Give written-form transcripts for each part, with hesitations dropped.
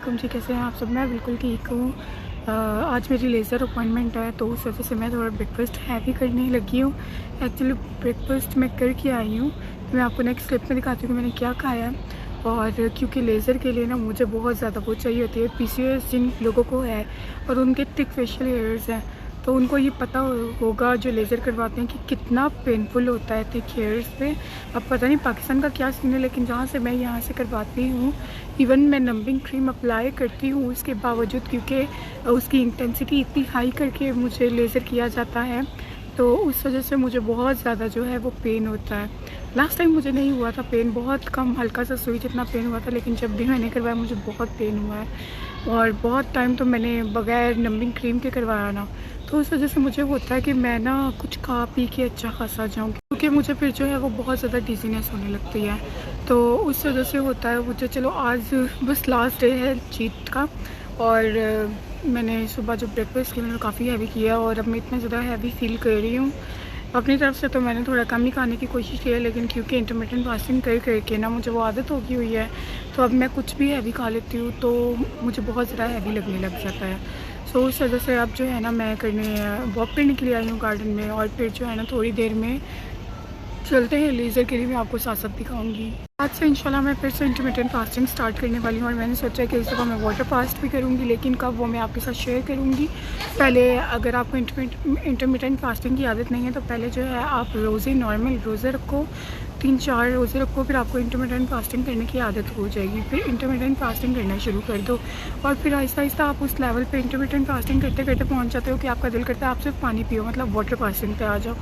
वालेकुम जी, कैसे हैं आप सब। मैं बिल्कुल ठीक हूँ। आज मेरी लेज़र अपॉइंटमेंट है तो उस वजह से मैं थोड़ा ब्रेकफास्ट हैवी करने लगी हूँ। एक्चुअली ब्रेकफास्ट मैं करके आई हूँ तो मैं आपको नेक्स्ट क्लिप में दिखाती हूँ कि मैंने क्या खाया है। और क्योंकि लेज़र के लिए ना मुझे बहुत ज़्यादा वो चाहिए होती है। पीसीओएस जिन लोगों को है और उनके थिक फेशियल हेयर्स हैं तो उनको ये पता होगा जो लेज़र करवाते हैं कि कितना पेनफुल होता है थिक हेयर्स पे। अब पता नहीं पाकिस्तान का क्या सीन है, लेकिन जहाँ से मैं यहाँ से करवाती हूँ इवन मैं नंबिंग क्रीम अप्लाई करती हूँ उसके बावजूद, क्योंकि उसकी इंटेंसिटी इतनी हाई करके मुझे लेज़र किया जाता है तो उस वजह से मुझे बहुत ज़्यादा जो है वो पेन होता है। लास्ट टाइम मुझे नहीं हुआ था पेन, बहुत कम हल्का सा सुई जितना पेन हुआ था, लेकिन जब भी मैंने करवाया मुझे बहुत पेन हुआ है। और बहुत टाइम तो मैंने बगैर नंबिंग क्रीम के करवाया ना, तो उस वजह से मुझे होता है कि मैं ना कुछ खा पी के अच्छा खासा जाऊँ, क्योंकि मुझे फिर जो है वो बहुत ज़्यादा डिजीनेस होने लगती है। तो उस वजह से होता है मुझे। चलो आज बस लास्ट डे है चीट का, और मैंने सुबह जो ब्रेकफास्ट किया मैंने काफ़ी हैवी किया और अब मैं इतना ज़्यादा हैवी फील कर रही हूँ। अपनी तरफ से तो मैंने थोड़ा कम ही खाने की कोशिश की है, लेकिन क्योंकि इंटरमिटेंट फास्टिंग कर करके ना मुझे वो आदत हो गई हुई है तो अब मैं कुछ भी हैवी खा लेती हूँ तो मुझे बहुत ज़्यादा हैवी लगने लग जाता है। सो उस वजह से अब जो है ना मैं वॉक करने के लिए आई हूँ गार्डन में, और फिर जो है ना थोड़ी देर में चलते हैं लेज़र के लिए। मैं आपको साथ साथ दिखाऊंगी। आज से इंशाल्लाह मैं फिर से इंटरमिटेंट फास्टिंग स्टार्ट करने वाली हूँ और मैंने सोचा है कि इस दफ़ा मैं वाटर फास्ट भी करूँगी, लेकिन कब वो मैं आपके साथ शेयर करूँगी। पहले अगर आपको इंटरमिटेंट फास्टिंग की आदत नहीं है तो पहले जो है आप रोज़े नॉर्मल रोज़े रखो, 3-4 रोज़े रखो, फिर आपको इंटरमिटेंट फास्टिंग करने की आदत हो जाएगी। फिर इंटरमिटेंट फास्टिंग करना शुरू कर दो और फिर आहिस्ता आहिस्ता आप उस लेवल पे इंटरमिटेंट फास्टिंग करते करते पहुंच जाते हो कि आपका दिल करता है आप सिर्फ पानी पियो, मतलब वाटर फास्टिंग पे आ जाओ।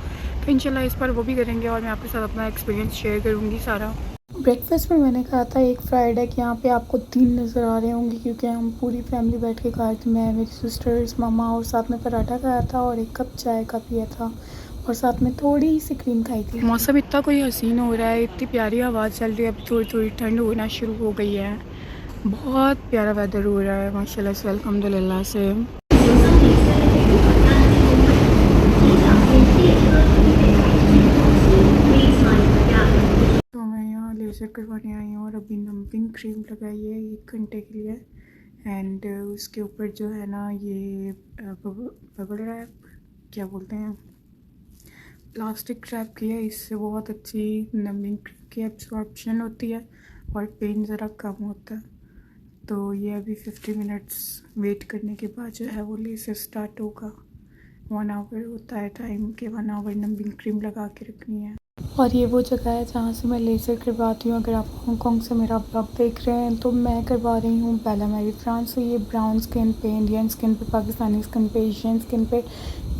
तो इंशाल्लाह इस पर वो भी करेंगे और मैं आपके साथ अपना एक्सपीरियंस शेयर करूँगी सारा। ब्रेकफास्ट में मैंने कहा था एक फ्राइड एग, यहाँ पे आपको 3 नज़र आ रहे होंगे क्योंकि हम पूरी फैमिली बैठ के खाए थे। मैं, मेरी सिस्टर्स, मामा, और साथ में पराठा खाया था और एक कप चाय का पिया था और साथ में थोड़ी सी क्रीम खाई थी। मौसम इतना कोई हसीन हो रहा है, इतनी प्यारी हवा चल रही है, अब थोड़ी थोड़ी ठंड होना शुरू हो गई है। बहुत प्यारा वेदर हो रहा है माशाल्लाह से, अल्हम्दुलिल्लाह से। तो मैं यहाँ लेज़र करवाने आई हूँ और अभी नंबिंग क्रीम लगाई है 1 घंटे के लिए, एंड उसके ऊपर जो है ना ये बबल रैप क्या बोलते हैं, प्लास्टिक रैप की है। इससे बहुत अच्छी नंबिंग क्रीम की एब्जॉर्प्शन होती है और पेन ज़रा कम होता है। तो ये अभी 50 मिनट्स वेट करने के बाद जो है वो लेज़र स्टार्ट होगा। 1 आवर होता है टाइम के, 1 आवर नंबिंग क्रीम लगा के रखनी है। और ये वो जगह है जहाँ से मैं लेज़र करवाती हूँ। अगर आप हांगकॉन्ग से मेरा ब्लॉग देख रहे हैं तो मैं करवा रही हूँ बेला मेरी फ्रांस से। ये ब्राउन स्किन पे, इंडियन स्किन पे, पाकिस्तानी स्किन पे, एशियन स्किन पे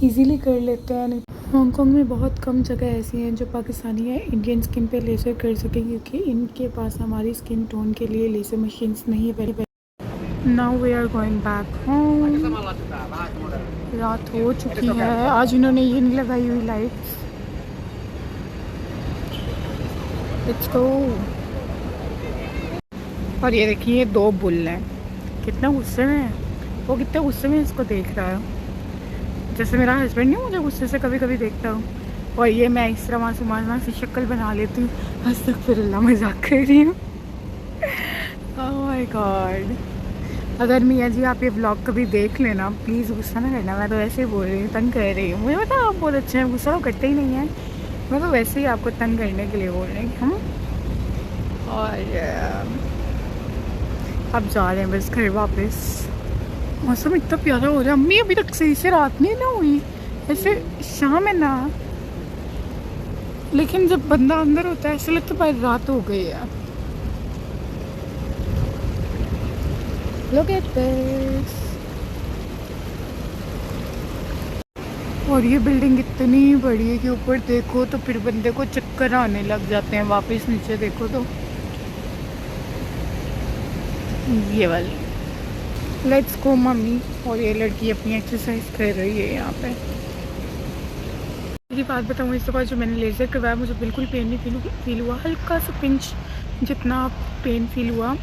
इजीली कर लेते हैं। हांगकॉन्ग में बहुत कम जगह ऐसी हैं जो पाकिस्तानी या इंडियन स्किन पे लेज़र कर सकें, क्योंकि इनके पास हमारी स्किन टोन के लिए लेज़र मशीन्स नहीं है। Now we are going back home. रात हो चुकी है। आज उन्होंने ये नहीं लगाई हुई लाइट्स। Let's go. और ये देखिए 2 बुल हैं, कितना गुस्से में है वो, कितने गुस्से में इसको देख रहा है। जैसे मेरा हस्बैंड नहीं मुझे गुस्से से कभी कभी देखता हूँ, और ये मैं इस तरह मासूमाना सी शक्ल बना लेती हूँ। अस्तगफिरुल्लाह, मजाक कर रही हूँ। Oh my God. अगर मियाँ जी आप ये ब्लॉग कभी देख लेना प्लीज़ गुस्सा ना करना, मैं तो ऐसे ही बोल रही हूँ, तंग कर रही हूँ। मुझे पता आप बहुत अच्छे हैं, गुस्सा तो करते ही नहीं है, मैं तो वैसे ही आपको तंग करने के लिए बोल रही हूँ। और अब जा रहे हैं बस घर वापस। मौसम इतना प्यारा हो रहा है। अम्मी अभी तक सही से रात नहीं ना हुई, ऐसे शाम है ना, लेकिन जब बंदा अंदर होता है ऐसे लगता है भाई रात हो गई है। Look at this। और ये बिल्डिंग इतनी बड़ी है कि ऊपर देखो तो फिर बंदे को चक्कर आने लग जाते हैं, वापस नीचे देखो तो ये वाली। Let's go mummy. और ये लड़की अपनी एक्सरसाइज कर रही है यहाँ पे। मेरी बात बताऊँ, इस दफ़ा जो मैंने लेज़र करवाया मुझे बिल्कुल पेन नहीं फील हुआ, हल्का सा पिंच जितना पेन फील हुआ।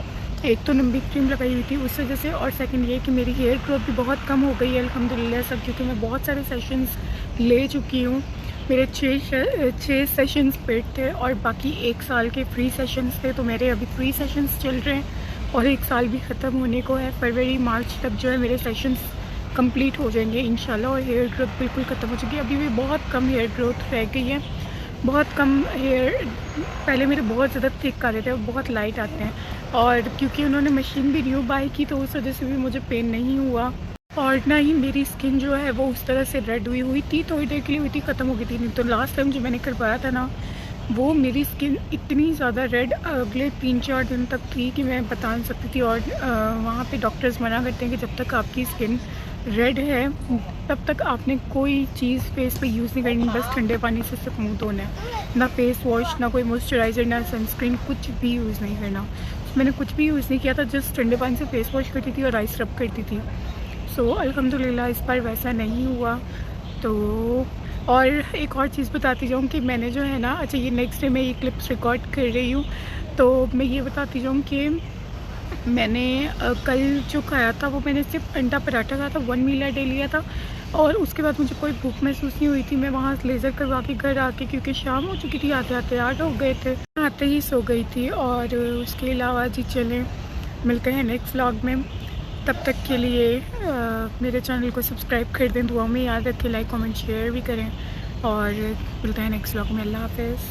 एक तो नंबिंग क्रीम लगाई हुई थी उस वजह से, और सेकंड ये कि मेरी हेयर ग्रोथ भी बहुत कम हो गई है अल्हम्दुलिल्लाह सब, क्योंकि मैं बहुत सारे सेशंस ले चुकी हूँ। मेरे 6 सेशंस पेड थे और बाकी 1 साल के फ्री सेशंस थे, तो मेरे अभी फ्री सेशंस चल रहे हैं और 1 साल भी ख़त्म होने को है। फरवरी मार्च तक जो है मेरे सेशंस कंप्लीट हो जाएंगे इंशाल्लाह, और हेयर ग्रोथ बिल्कुल ख़त्म हो चुकी है। अभी भी बहुत कम हेयर ग्रोथ रह गई है, बहुत कम हेयर। पहले मेरे बहुत ज़्यादा थिक आ रहे थे, बहुत लाइट आते हैं, और क्योंकि उन्होंने मशीन भी न्यू बाई की तो उस वजह से भी मुझे पेन नहीं हुआ, और ना ही मेरी स्किन जो है वो उस तरह से रेड हुई थी, थोड़ी देर के लिए हुई थी, ख़त्म हो गई थी। नहीं तो लास्ट टाइम जो मैंने करवाया था ना, वो मेरी स्किन इतनी ज़्यादा रेड अगले 3-4 दिन तक थी कि मैं बता नहीं सकती थी। और वहाँ पे डॉक्टर्स मना करते हैं कि जब तक आपकी स्किन रेड है तब तक आपने कोई चीज़ फेस पे यूज़ नहीं करनी, बस ठंडे पानी से सिर्फ मुँह धोना है, ना फेस वॉश, ना कोई मॉइस्चराइज़र, ना सनस्क्रीन, कुछ भी यूज़ नहीं करना। मैंने कुछ भी यूज़ नहीं किया था, जस्ट ठंडे पानी से फेस वॉश करती थी और आइस रब करती थी। सो अल्हम्दुलिल्लाह इस बार वैसा नहीं हुआ। तो और एक और चीज़ बताती जाऊँ कि मैंने जो है ना, अच्छा ये नेक्स्ट डे मैं ये क्लिप्स रिकॉर्ड कर रही हूँ, तो मैं ये बताती जाऊँ कि मैंने कल जो खाया था वो मैंने सिर्फ अंडा पराठा खाया था, 1 मील अ डे लिया था, और उसके बाद मुझे कोई भूख महसूस नहीं हुई थी। मैं वहाँ लेज़र करवा के घर आके, क्योंकि शाम हो चुकी थी, आते आते 8 हो गए थे, आते ही सो गई थी। और उसके अलावा जी चलें मिलते हैं नेक्स्ट व्लॉग में, तब तक के लिए मेरे चैनल को सब्सक्राइब कर दें, दुआ में याद रखें, लाइक कमेंट शेयर भी करें, और मिलते हैं नेक्स्ट व्लॉग में। अल्लाह हाफ़िज़।